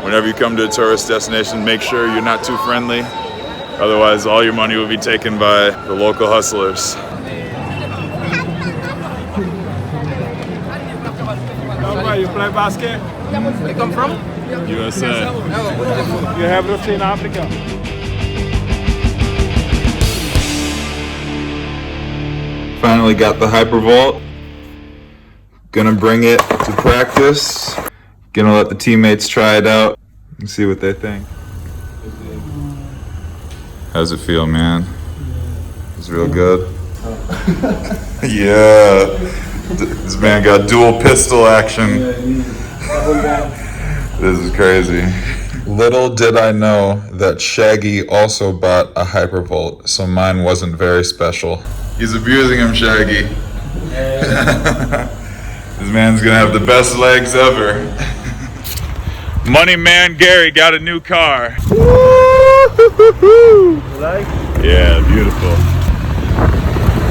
whenever you come to a tourist destination, make sure you're not too friendly. Otherwise, all your money will be taken by the local hustlers. You play basket? Where you come from? USA. You have roots in Africa. Finally got the Hypervolt. Gonna bring it to practice. Gonna let the teammates try it out and see what they think. How's it feel, man? It's real good. Yeah. This man got dual pistol action. This is crazy. Little did I know that Shaggy also bought a Hypervolt, so mine wasn't very special. He's abusing him, Shaggy. This man's gonna have the best legs ever. Money man Gary got a new car. Like? Yeah, beautiful.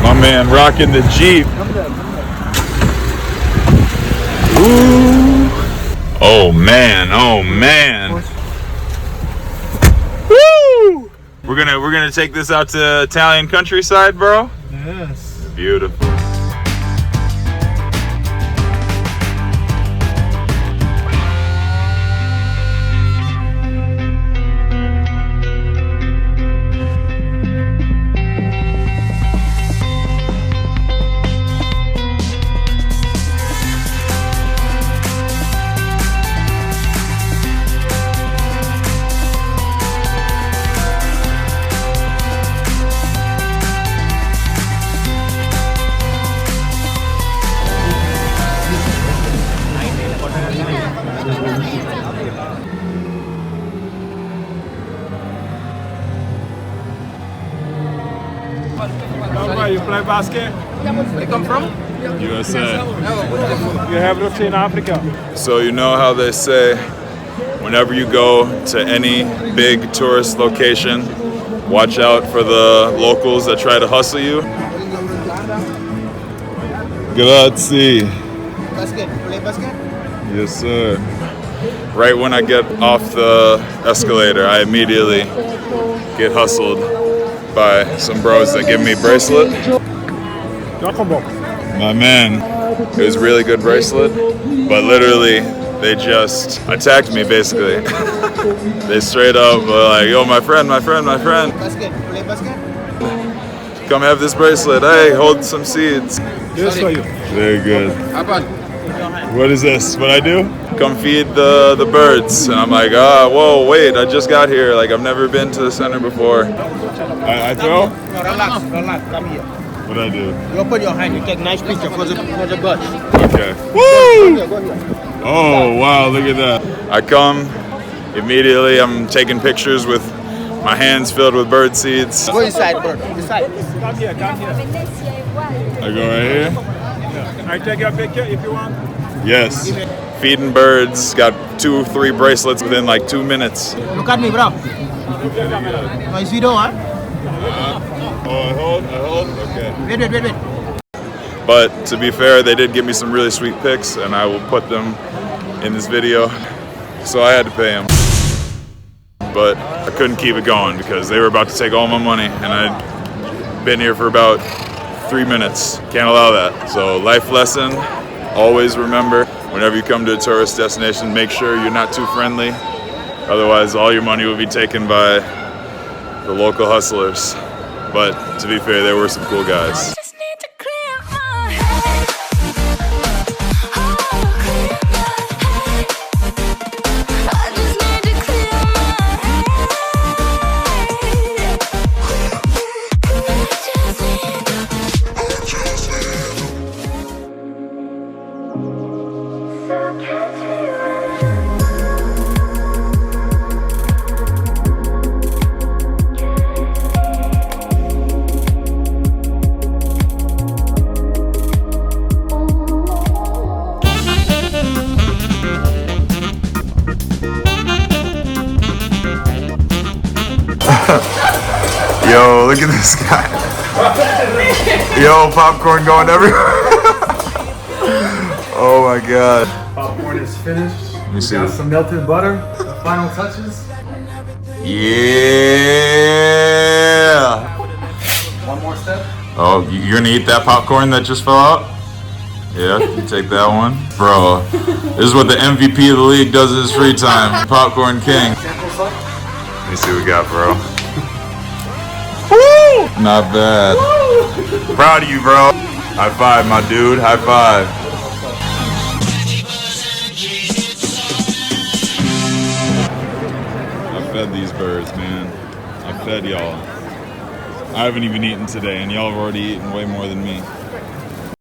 My man rocking the Jeep. Ooh. Oh man, oh man. Woo! We're gonna take this out to Italian countryside, bro. Yes. Beautiful. You play basket? Where you come from? USA. You have roots in Africa. So you know how they say, whenever you go to any big tourist location, watch out for the locals that try to hustle you. Grazie. Basket, play basket? Yes, sir. Right when I get off the escalator, I immediately get hustled by some bros that give me a bracelet. My man, it was a really good bracelet, but literally they just attacked me basically. They straight up were like, yo, my friend. Basket, play basket? Come have this bracelet. Hey, hold some seeds. Yes, for you. Very good. What is this? What I do? Come feed the birds. And I'm like, whoa, wait, I just got here. Like, I've never been to the center before. I throw? No, relax, come here. What I do? You open your hand, you take nice picture for the birds. Okay. Go here. Oh, wow, look at that. I come, immediately I'm taking pictures with my hands filled with bird seeds. Go inside, bird. Inside. Come here. I go right here? Yeah. I take your picture if you want. Yes. Feeding birds, got 2-3 bracelets within like 2 minutes. Look at me, bro. Nice video, huh? I hold? Okay. Wait. But to be fair, they did give me some really sweet pics, and I will put them in this video. So I had to pay them. But I couldn't keep it going because they were about to take all my money, and I'd been here for about 3 minutes. Can't allow that. So life lesson, always remember, whenever you come to a tourist destination, make sure you're not too friendly. Otherwise, all your money will be taken by the local hustlers. But to be fair, there were some cool guys. Yo, look at this guy. Yo, popcorn going everywhere. Oh my god. Popcorn is finished. me see. Got some melted butter. The final touches. Yeah. One more step. Oh, you're gonna eat that popcorn that just fell out? Yeah, you take that one. Bro, this is what the MVP of the league does in his free time. Popcorn king. Sample size. Let me see what we got, bro. Woo! Not bad. Woo! Proud of you, bro. High five, my dude. High five. I fed these birds, man. I fed y'all. I haven't even eaten today, and y'all have already eaten way more than me.